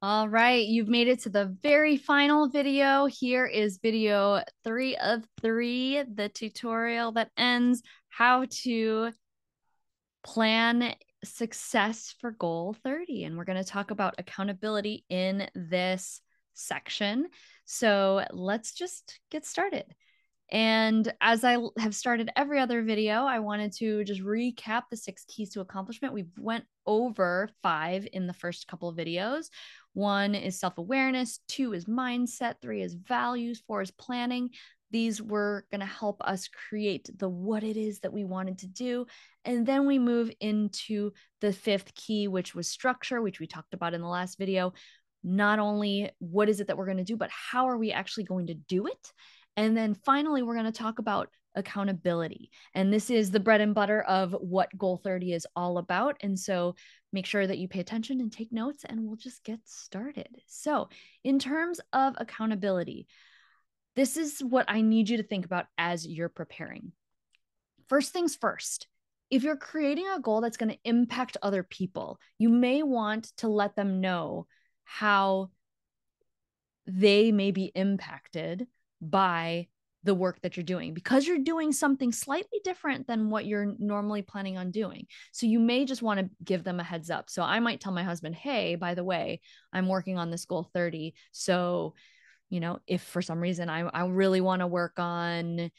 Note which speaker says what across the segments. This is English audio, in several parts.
Speaker 1: All right, you've made it to the very final video. Here is video 3 of 3, the tutorial that ends how to plan success for goal 30. And we're going to talk about accountability in this section. So let's just get started. And as I have started every other video, I wanted to just recap the 6 keys to accomplishment. We went over 5 in the first couple of videos. 1 is self-awareness, 2 is mindset, 3 is values, 4 is planning. These were going to help us create the what it is that we wanted to do. And then we move into the 5th key, which was structure, which we talked about in the last video. Not only what is it that we're going to do, but how are we actually going to do it? And then finally, we're going to talk about accountability. And this is the bread and butter of what Goal 30 is all about. And so make sure that you pay attention and take notes, and we'll just get started. So, in terms of accountability, this is what I need you to think about as you're preparing. First things first, if you're creating a goal that's going to impact other people, you may want to let them know how they may be impacted by the work that you're doing, because you're doing something slightly different than what you're normally planning on doing. So you may just want to give them a heads up. So I might tell my husband, hey, by the way, I'm working on this goal 30. So, if for some reason I really want to work on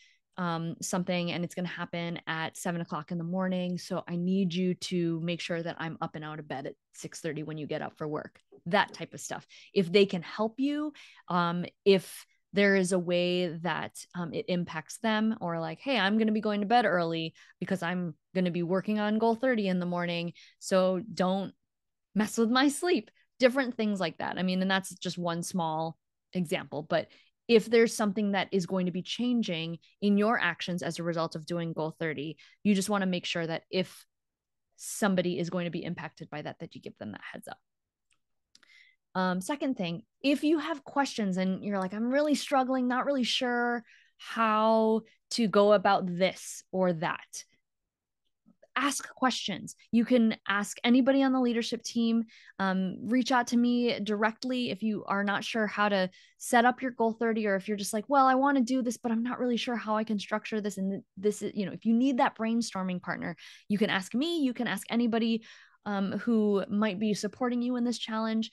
Speaker 1: something and it's going to happen at 7 o'clock in the morning. So I need you to make sure that I'm up and out of bed at 6:30 when you get up for work, that type of stuff. If they can help you, if there is a way that it impacts them, or like, hey, I'm going to be going to bed early because I'm going to be working on goal 30 in the morning. So don't mess with my sleep, different things like that. I mean, and that's just one small example, but if there's something that is going to be changing in your actions as a result of doing goal 30, you just want to make sure that if somebody is going to be impacted by that, that you give them that heads up. Second thing, if you have questions and you're like, I'm really struggling, not really sure how to go about this or that, ask questions. You can ask anybody on the leadership team. Reach out to me directly if you are not sure how to set up your goal 30, or if you're just like, well, I want to do this, but I'm not really sure how I can structure this. And this is, if you need that brainstorming partner, you can ask me, you can ask anybody who might be supporting you in this challenge.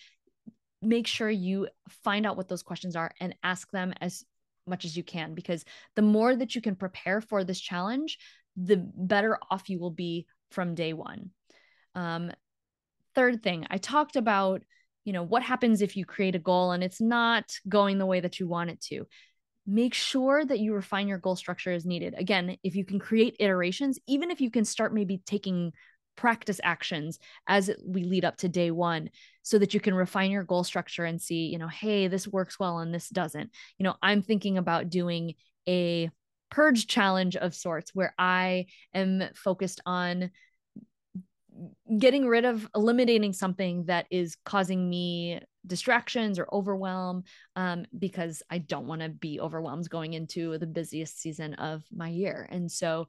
Speaker 1: Make sure you find out what those questions are and ask them as much as you can, because the more that you can prepare for this challenge, the better off you will be from day one. Third thing, I talked about, what happens if you create a goal and it's not going the way that you want it to. Make sure that you refine your goal structure as needed. Again, if you can create iterations, even if you can start maybe taking practice actions as we lead up to day one, so that you can refine your goal structure and see, hey, this works well and this doesn't. I'm thinking about doing a purge challenge of sorts where I am focused on getting rid of, eliminating something that is causing me distractions or overwhelm, because I don't want to be overwhelmed going into the busiest season of my year. And so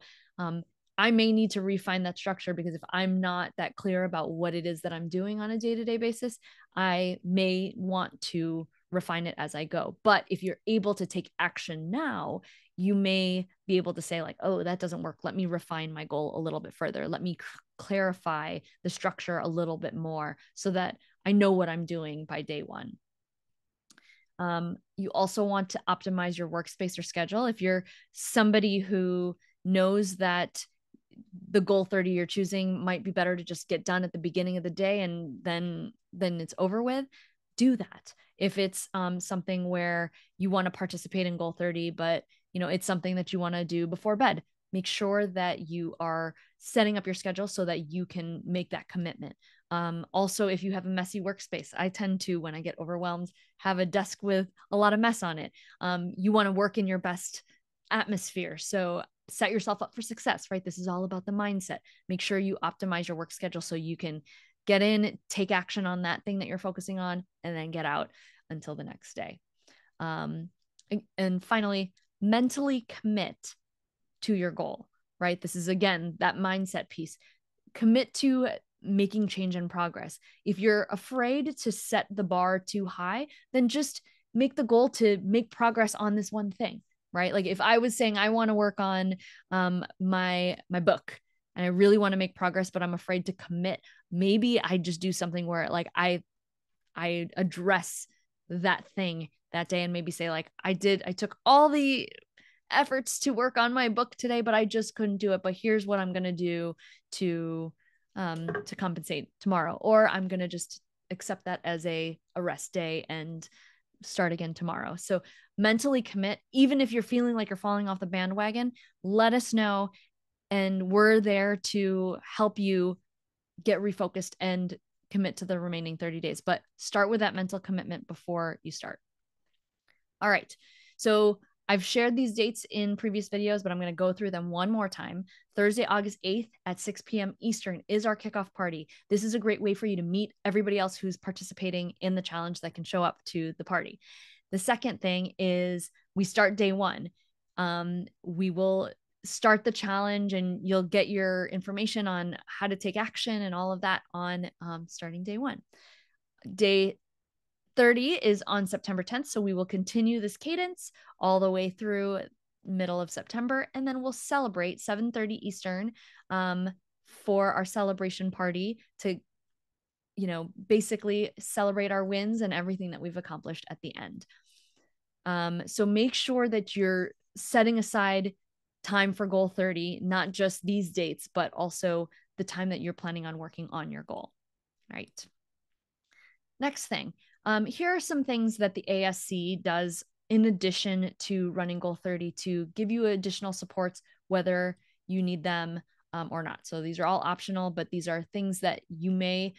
Speaker 1: I may need to refine that structure, because if I'm not that clear about what it is that I'm doing on a day-to-day basis, I may want to refine it as I go. But if you're able to take action now, you may be able to say like, oh, that doesn't work. Let me refine my goal a little bit further. Let me clarify the structure a little bit more so that I know what I'm doing by day one. You also want to optimize your workspace or schedule. If you're somebody who knows that the goal 30 you're choosing might be better to just get done at the beginning of the day and then it's over with, do that. If it's something where you want to participate in goal 30, but it's something that you want to do before bed, make sure that you are setting up your schedule so that you can make that commitment. Also, if you have a messy workspace, I tend to, when I get overwhelmed, have a desk with a lot of mess on it. You want to work in your best atmosphere. So set yourself up for success, right? This is all about the mindset. Make sure you optimize your work schedule so you can get in, take action on that thing that you're focusing on, and then get out until the next day. And finally, mentally commit to your goal, right? This is, again, that mindset piece. Commit to making change and progress. If you're afraid to set the bar too high, then just make the goal to make progress on this one thing, right? Like if I was saying I want to work on my book and I really want to make progress, but I'm afraid to commit, maybe I just do something where like I address that thing that day and maybe say like I took all the efforts to work on my book today, but I just couldn't do it. But here's what I'm going to do to compensate tomorrow. Or I'm going to just accept that as a rest day and start again tomorrow. So mentally commit, even if you're feeling like you're falling off the bandwagon, let us know. And we're there to help you get refocused and commit to the remaining 30 days. But start with that mental commitment before you start. All right. So I've shared these dates in previous videos, but I'm going to go through them one more time. Thursday, August 8th at 6 p.m. Eastern is our kickoff party. This is a great way for you to meet everybody else who's participating in the challenge that can show up to the party. The second thing is we start day one. We will start the challenge and you'll get your information on how to take action and all of that on starting day one. Day 30 is on September 10th. So we will continue this cadence all the way through middle of September. And then we'll celebrate 7:30 Eastern for our celebration party to, basically celebrate our wins and everything that we've accomplished at the end. So make sure that you're setting aside time for Goal 30, not just these dates, but also the time that you're planning on working on your goal. All right. Next thing, here are some things that the ASC does in addition to running Goal 30 to give you additional supports, whether you need them or not. So these are all optional, but these are things that you may,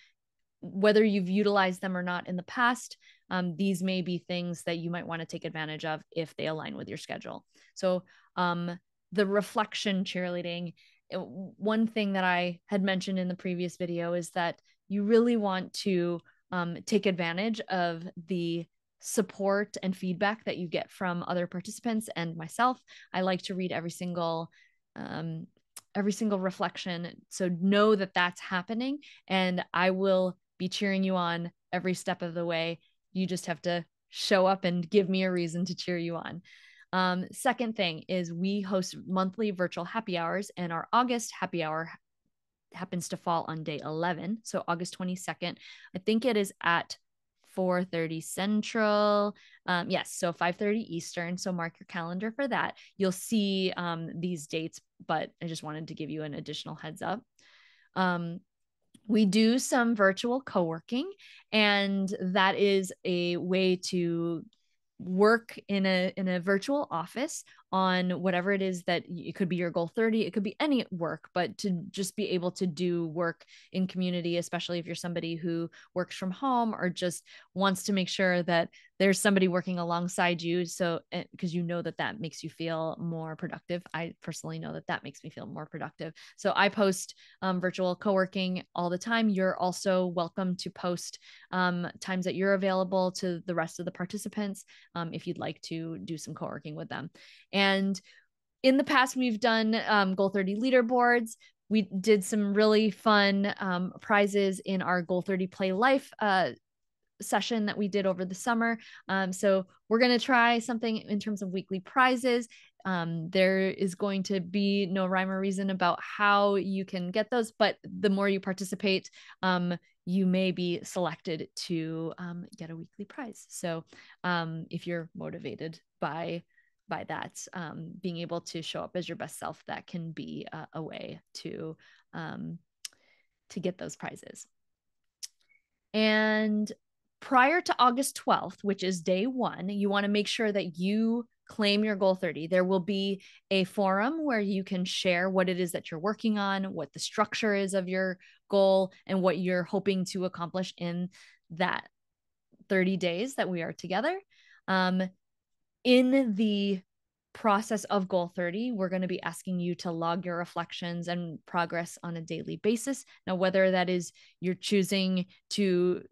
Speaker 1: whether you've utilized them or not in the past, these may be things that you might want to take advantage of if they align with your schedule. So the reflection cheerleading, one thing that I had mentioned in the previous video is that you really want to take advantage of the support and feedback that you get from other participants and myself. I like to read every single reflection. So know that that's happening and I will be cheering you on every step of the way. You just have to show up and give me a reason to cheer you on. Second thing is we host monthly virtual happy hours, and our August happy hour happens to fall on day 11. So August 22nd, I think it is at 4:30 Central. Yes, so 5:30 Eastern. So mark your calendar for that. You'll see these dates, but I just wanted to give you an additional heads up. We do some virtual co-working, and that is a way to work in a virtual office on whatever it is that it could be your Goal 30, it could be any work, but to just be able to do work in community, especially if you're somebody who works from home or just wants to make sure that there's somebody working alongside you. So, because that makes you feel more productive. I personally know that makes me feel more productive. So I post virtual co-working all the time. You're also welcome to post times that you're available to the rest of the participants if you'd like to do some co-working with them. And in the past, we've done Goal 30 leaderboards. We did some really fun prizes in our Goal 30 Play Life session that we did over the summer. So we're going to try something in terms of weekly prizes. There is going to be no rhyme or reason about how you can get those, but the more you participate, you may be selected to get a weekly prize. So if you're motivated by that, being able to show up as your best self, that can be a way to get those prizes. And prior to August 12th, which is day one, you want to make sure that you claim your Goal 30. There will be a forum where you can share what it is that you're working on, what the structure is of your goal, and what you're hoping to accomplish in that 30 days that we are together. In the process of Goal 30, we're going to be asking you to log your reflections and progress on a daily basis. Now, whether that is you're choosing to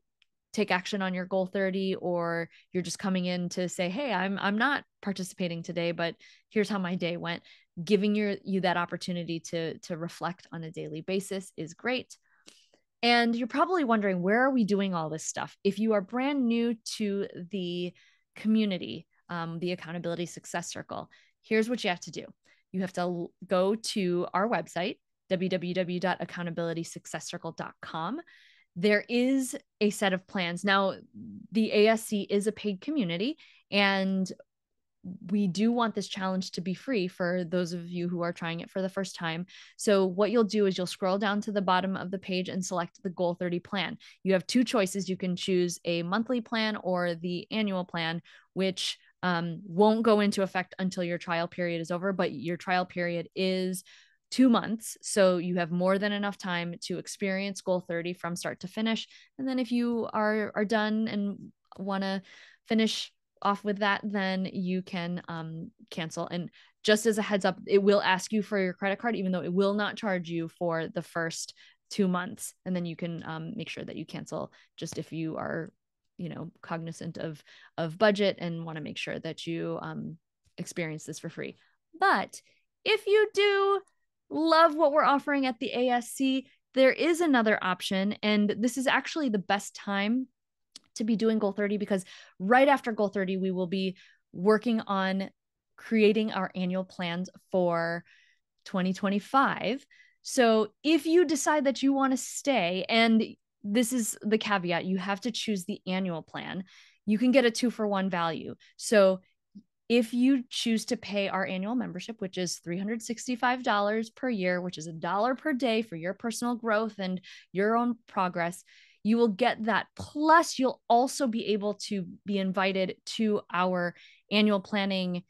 Speaker 1: take action on your Goal 30, or you're just coming in to say, hey, I'm not participating today, but here's how my day went. Giving you that opportunity to reflect on a daily basis is great. And you're probably wondering, where are we doing all this stuff? If you are brand new to the community, the Accountability Success Circle, here's what you have to do. You have to go to our website, www.accountabilitysuccesscircle.com. There is a set of plans. Now, the ASC is a paid community, and we do want this challenge to be free for those of you who are trying it for the first time. So what you'll do is you'll scroll down to the bottom of the page and select the Goal30 plan. You have two choices. You can choose a monthly plan or the annual plan, which won't go into effect until your trial period is over, but your trial period is 2 months. So you have more than enough time to experience Goal30 from start to finish. And then if you are done and want to finish off with that, then you can cancel. And just as a heads up, it will ask you for your credit card, even though it will not charge you for the first 2 months. And then you can make sure that you cancel, just if you are, cognizant of budget and want to make sure that you experience this for free. But if you do love what we're offering at the ASC, there is another option, and this is actually the best time to be doing Goal30, because right after Goal30, we will be working on creating our annual plans for 2025. So if you decide that you want to stay, and this is the caveat, you have to choose the annual plan, you can get a 2-for-1 value. So if you choose to pay our annual membership, which is $365 per year, which is $1 per day for your personal growth and your own progress, you will get that. Plus, you'll also be able to be invited to our annual planning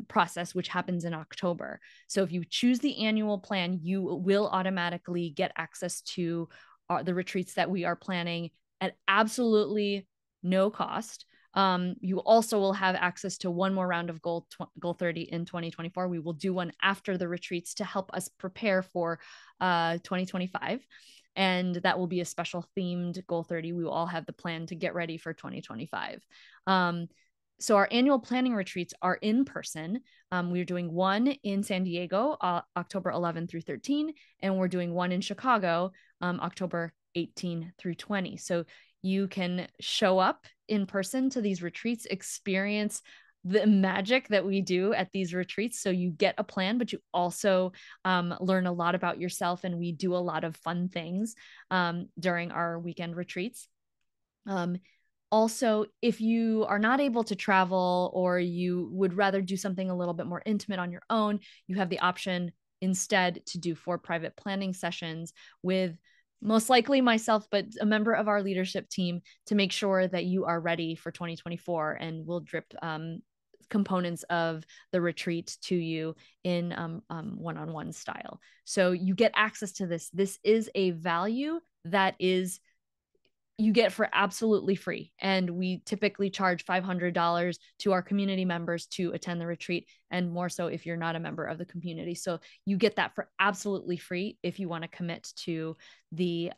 Speaker 1: process, which happens in October. So if you choose the annual plan, you will automatically get access to the retreats that we are planning at absolutely no cost. You also will have access to one more round of Goal30 in 2024. We will do one after the retreats to help us prepare for 2025. And that will be a special themed Goal30. We will all have the plan to get ready for 2025. So our annual planning retreats are in person. We're doing one in San Diego, October 11 through 13, and we're doing one in Chicago, October 18 through 20. So you can show up in person to these retreats, experience the magic that we do at these retreats. So you get a plan, but you also learn a lot about yourself, and we do a lot of fun things during our weekend retreats. Also, if you are not able to travel, or you would rather do something a little bit more intimate on your own, you have the option instead to do 4 private planning sessions with most likely myself, but a member of our leadership team, to make sure that you are ready for 2024. And we'll drip components of the retreat to you in one-on-one style. So you get access to this. This is a value that you get for absolutely free. And we typically charge $500 to our community members to attend the retreat, and more so if you're not a member of the community. So you get that for absolutely free if you want to commit to the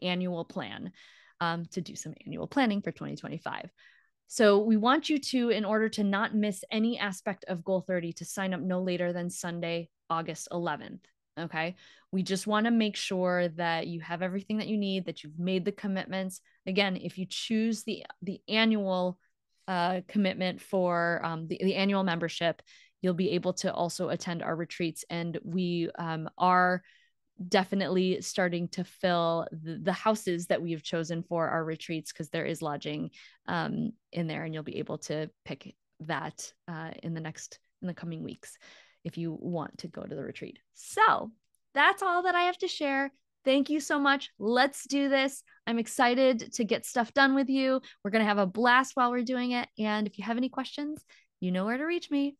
Speaker 1: annual plan, to do some annual planning for 2025. So we want you to, in order to not miss any aspect of Goal30, to sign up no later than Sunday, August 11th. Okay. We just want to make sure that you have everything that you need, that you've made the commitments. Again, if you choose the annual commitment for the annual membership, you'll be able to also attend our retreats. And we are definitely starting to fill the houses that we have chosen for our retreats, because there is lodging in there, and you'll be able to pick that in the coming weeks if you want to go to the retreat. So that's all that I have to share. Thank you so much. Let's do this. I'm excited to get stuff done with you. We're going to have a blast while we're doing it. And if you have any questions, you know where to reach me.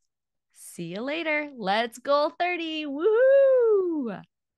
Speaker 1: See you later. Let's Goal30. Woohoo!